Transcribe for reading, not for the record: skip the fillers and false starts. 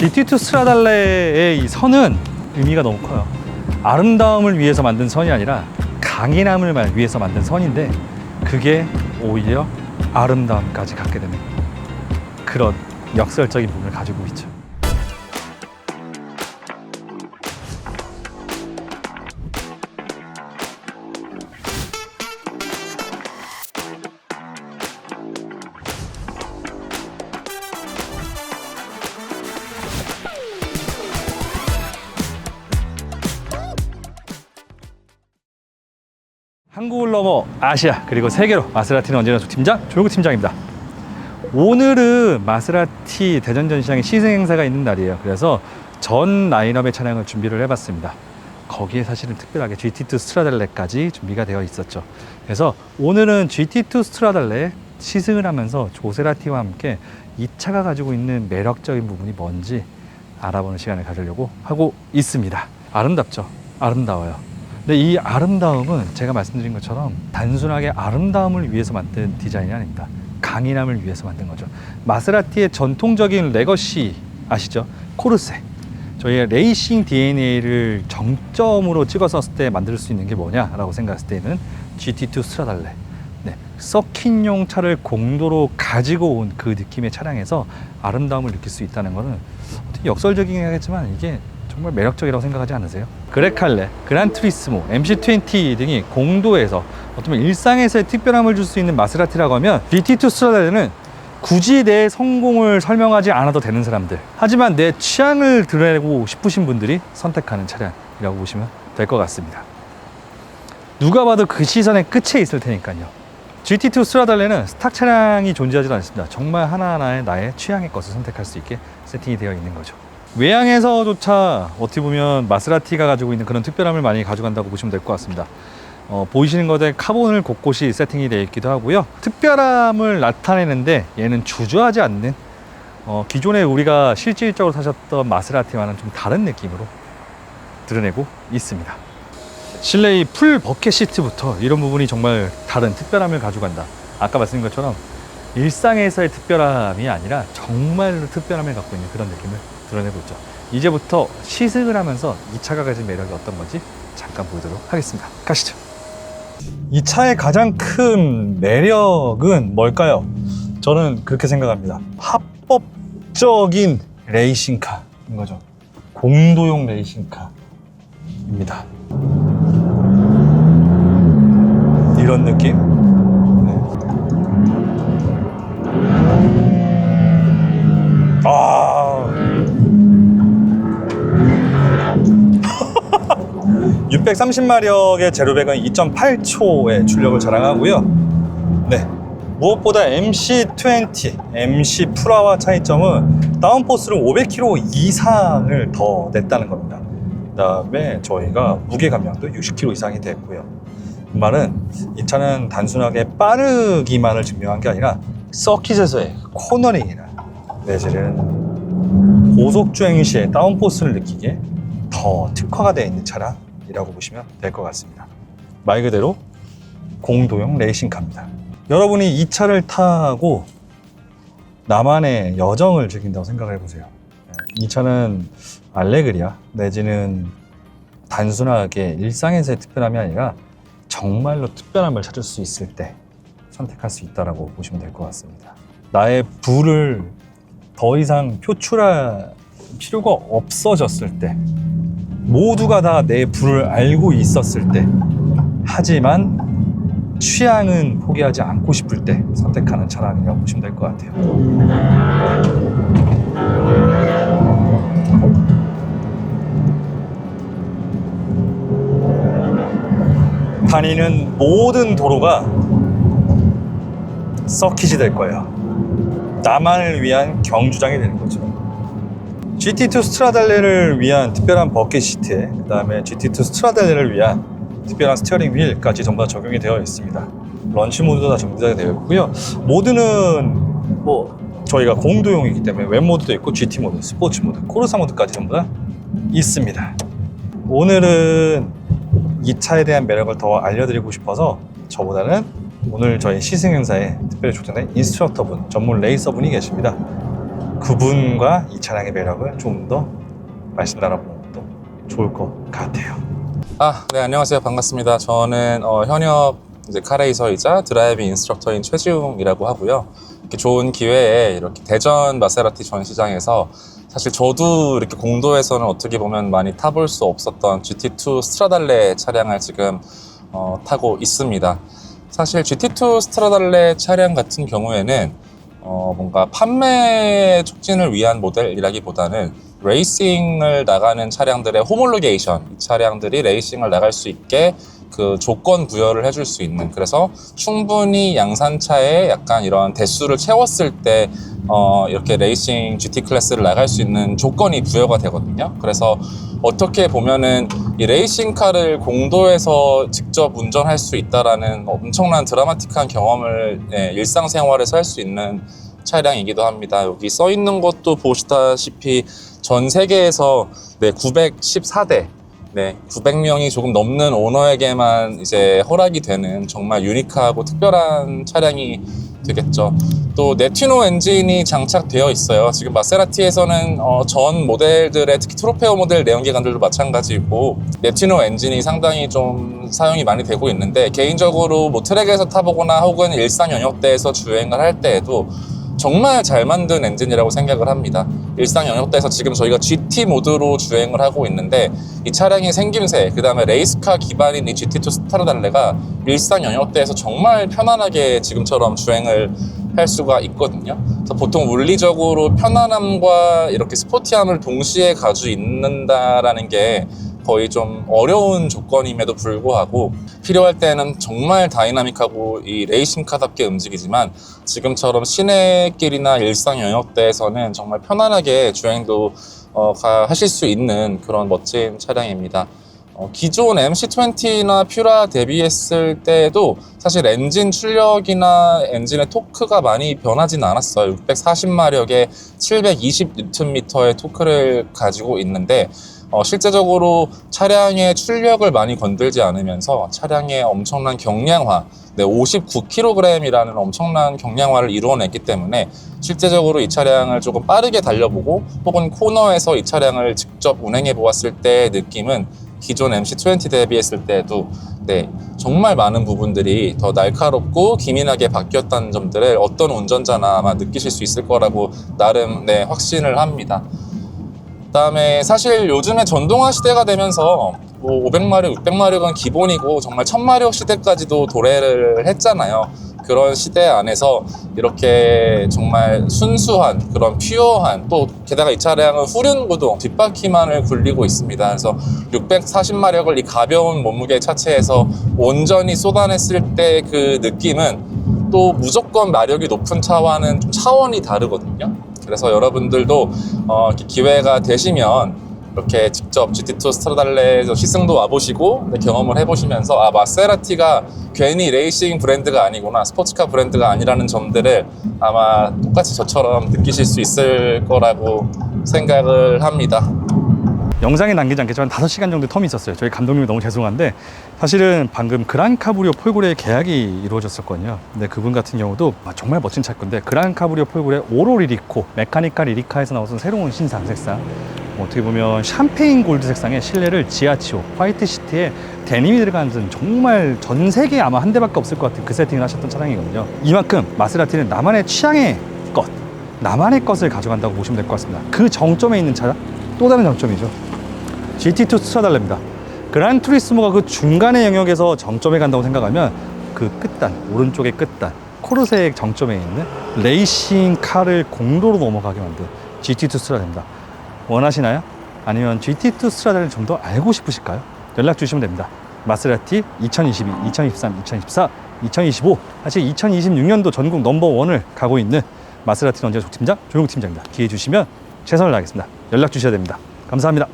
GT2 스트라달레의 이 선은 의미가 너무 커요. 아름다움을 위해서 만든 선이 아니라 강인함을 위해서 만든 선인데 그게 오히려 아름다움까지 갖게 되는 그런 역설적인 부분을 가지고 있죠. 한국을 넘어 아시아 그리고 세계로 마세라티는 언제나 팀장 조용구 팀장입니다. 오늘은 마세라티 대전 전시장에 시승 행사가 있는 날이에요. 그래서 전 라인업의 차량을 준비를 해봤습니다. 거기에 사실은 특별하게 GT2 스트라달레까지 준비가 되어 있었죠. 그래서 오늘은 GT2 스트라달레 시승을 하면서 조세라티와 함께 이 차가 가지고 있는 매력적인 부분이 뭔지 알아보는 시간을 가지려고 하고 있습니다. 아름답죠? 아름다워요. 근데 이 아름다움은 제가 말씀드린 것처럼 단순하게 아름다움을 위해서 만든 디자인이 아닙니다. 강인함을 위해서 만든 거죠. 마세라티의 전통적인 레거시 아시죠? 코르세. 저희의 레이싱 DNA를 정점으로 찍었을 때 만들 수 있는 게 뭐냐라고 생각했을 때는 GT2 스트라달레. 네, 서킷용 차를 공도로 가지고 온 그 느낌의 차량에서 아름다움을 느낄 수 있다는 것은 어떻게 역설적이긴 하겠지만 이게 정말 매력적이라고 생각하지 않으세요? 그레칼레, 그란투리스모, MC20 등이 공도에서 어쩌면 일상에서의 특별함을 줄 수 있는 마세라티라고 하면 GT2 스트라달레는 굳이 내 성공을 설명하지 않아도 되는 사람들, 하지만 내 취향을 드러내고 싶으신 분들이 선택하는 차량이라고 보시면 될 것 같습니다. 누가 봐도 그 시선의 끝에 있을 테니까요. GT2 스트라달레는 스탁 차량이 존재하지 않습니다. 정말 하나하나의 나의 취향의 것을 선택할 수 있게 세팅이 되어 있는 거죠. 외양에서조차 어떻게 보면 마세라티가 가지고 있는 그런 특별함을 많이 가져간다고 보시면 될 것 같습니다. 보이시는 것에 카본을 곳곳이 세팅이 되어 있기도 하고요. 특별함을 나타내는데 얘는 주저하지 않는 기존에 우리가 실질적으로 사셨던 마세라티와는 좀 다른 느낌으로 드러내고 있습니다. 실내의 풀 버켓 시트부터 이런 부분이 정말 다른 특별함을 가져간다. 아까 말씀드린 것처럼 일상에서의 특별함이 아니라 정말로 특별함을 갖고 있는 그런 느낌을 드러내고 있죠. 이제부터 시승을 하면서 이 차가 가진 매력이 어떤 건지 잠깐 보도록 하겠습니다. 가시죠. 이 차의 가장 큰 매력은 뭘까요? 저는 그렇게 생각합니다. 합법적인 레이싱카인 거죠. 공도용 레이싱카입니다. 이런 느낌? 네. 아 630마력의 제로백은 2.8초의 출력을 자랑하고요. 네, 무엇보다 MC20, MC 프라와 차이점은 다운포스를 500km 이상을 더 냈다는 겁니다. 그 다음에 저희가 무게 감량도 60kg 이상이 됐고요. 그 말은 이 차는 단순하게 빠르기만을 증명한 게 아니라 서킷에서의 코너링이나 내지는 고속주행 시에 다운포스를 느끼기에 더 특화가 되어 있는 차량이라고 보시면 될 것 같습니다. 말 그대로 공도용 레이싱카입니다. 여러분이 이 차를 타고 나만의 여정을 즐긴다고 생각을 해보세요. 이 차는 알레그리아 내지는 단순하게 일상에서의 특별함이 아니라 정말로 특별함을 찾을 수 있을 때 선택할 수 있다고 보시면 될 것 같습니다. 나의 부를 더 이상 표출할 필요가 없어졌을 때, 모두가 다 내 부를 알고 있었을 때, 하지만 취향은 포기하지 않고 싶을 때 선택하는 차량이라고 보시면 될 것 같아요. 다니는 모든 도로가 서킷이 될 거예요. 나만을 위한 경주장이 되는 거죠. GT2 스트라달레를 위한 특별한 버킷 시트에 그 다음에 GT2 스트라달레를 위한 특별한 스티어링 휠까지 전부 다 적용이 되어 있습니다. 런치 모드도 다 정비가 되어 있고요. 모드는 저희가 공도용이기 때문에 웹 모드도 있고 GT 모드, 스포츠 모드, 코르사 모드까지 전부 다 있습니다. 오늘은 이 차에 대한 매력을 더 알려드리고 싶어서 저보다는 오늘 저희 시승 행사에 특별히 초청된 인스트럭터분, 전문 레이서분이 계십니다. 그분과 이 차량의 매력을 좀 더 말씀 나눠보는 것도 좋을 것 같아요. 네, 안녕하세요. 반갑습니다. 저는 현역 이제 카레이서이자 드라이빙 인스트럭터인 최지웅이라고 하고요. 이렇게 좋은 기회에 이렇게 대전 마세라티 전시장에서 사실 저도 이렇게 공도에서는 어떻게 보면 많이 타볼 수 없었던 GT2 스트라달레 차량을 지금 타고 있습니다. 사실 GT2 스트라달레 차량 같은 경우에는 뭔가 판매 촉진을 위한 모델이라기보다는 레이싱을 나가는 차량들의 호몰로게이션, 이 차량들이 레이싱을 나갈 수 있게 그 조건 부여를 해줄 수 있는, 그래서 충분히 양산차에 약간 이런 대수를 채웠을 때 이렇게 레이싱 GT 클래스를 나갈 수 있는 조건이 부여가 되거든요. 그래서 어떻게 보면은 이 레이싱카를 공도에서 직접 운전할 수 있다라는 엄청난 드라마틱한 경험을 일상생활에서 할 수 있는 차량이기도 합니다. 여기 써 있는 것도 보시다시피 전 세계에서 914대, 900명이 조금 넘는 오너에게만 이제 허락이 되는 정말 유니크하고 특별한 차량이 되겠죠. 또 네티노 엔진이 장착되어 있어요. 지금 마세라티에서는 전 모델들의 특히 트로페오 모델 내연기관들도 마찬가지고 네티노 엔진이 상당히 좀 사용이 많이 되고 있는데, 개인적으로 뭐 트랙에서 타보거나 혹은 일상 영역대에서 주행을 할 때에도 정말 잘 만든 엔진이라고 생각을 합니다. 일상 영역대에서 지금 저희가 GT 모드로 주행을 하고 있는데, 이 차량의 생김새, 그 다음에 레이스카 기반인 이 GT2 스타라달레가 일상 영역대에서 정말 편안하게 지금처럼 주행을 할 수가 있거든요. 그래서 보통 물리적으로 편안함과 이렇게 스포티함을 동시에 가지고 있는다라는 게 거의 좀 어려운 조건임에도 불구하고 필요할 때는 정말 다이나믹하고 이 레이싱카답게 움직이지만, 지금처럼 시내길이나 일상 영역대에서는 정말 편안하게 주행도 하실 수 있는 그런 멋진 차량입니다. 기존 MC20나 퓨라 대비했을 때에도 사실 엔진 출력이나 엔진의 토크가 많이 변하진 않았어요. 640마력에 720Nm의 토크를 가지고 있는데, 실제적으로 차량의 출력을 많이 건들지 않으면서 차량의 엄청난 경량화, 59kg이라는 엄청난 경량화를 이루어냈기 때문에 실제적으로 이 차량을 조금 빠르게 달려보고 혹은 코너에서 이 차량을 직접 운행해 보았을 때의 느낌은 기존 MC20 대비했을 때도 정말 많은 부분들이 더 날카롭고 기민하게 바뀌었다는 점들을 어떤 운전자나 아마 느끼실 수 있을 거라고 나름 확신을 합니다. 그다음에 사실 요즘에 전동화 시대가 되면서 뭐 500마력, 600마력은 기본이고 정말 1000마력 시대까지도 도래를 했잖아요. 그런 시대 안에서 이렇게 정말 순수한 그런 퓨어한, 또 게다가 이 차량은 후륜 구동, 뒷바퀴만을 굴리고 있습니다. 그래서 640마력을 이 가벼운 몸무게 차체에서 온전히 쏟아냈을 때 그 느낌은 또 무조건 마력이 높은 차와는 좀 차원이 다르거든요. 그래서 여러분들도 기회가 되시면 이렇게 직접 GT2 스트라달레에서 시승도 와보시고 경험을 해보시면서 마세라티가 괜히 레이싱 브랜드가 아니구나, 스포츠카 브랜드가 아니라는 점들을 아마 똑같이 저처럼 느끼실 수 있을 거라고 생각을 합니다. 영상에 남기지 않겠지만 5시간 정도 텀이 있었어요. 저희 감독님이 너무 죄송한데, 사실은 방금 그랑카브리오 폴고레 계약이 이루어졌었거든요. 근데 그분 같은 경우도 정말 멋진 차일 건데, 그랑카브리오 폴고레 오로 리리코, 메카니카 리리카에서 나온 새로운 신상 색상, 어떻게 보면 샴페인 골드 색상의 실내를 지아치오 화이트 시트에 데님이 들어가는 정말 전 세계에 아마 한 대밖에 없을 것 같은 그 세팅을 하셨던 차량이거든요. 이만큼 마세라티는 나만의 취향의 것, 나만의 것을 가져간다고 보시면 될 것 같습니다. 그 정점에 있는 차량, 또 다른 장점이죠. GT2 스트라달레입니다. 그란투리스모가 그 중간의 영역에서 정점에 간다고 생각하면 그 끝단, 오른쪽의 끝단, 코르세의 정점에 있는 레이싱 카를 공도로 넘어가게 만든 GT2 스트라달레입니다. 원하시나요? 아니면 GT2 스트라달레를 좀 더 알고 싶으실까요? 연락 주시면 됩니다. 마세라티 2022, 2023, 2024, 2025, 사실 2026년도 전국 넘버원을 가고 있는 마세라티 런지아 팀장 조용국 팀장입니다. 기회 주시면 최선을 다하겠습니다. 연락 주셔야 됩니다. 감사합니다.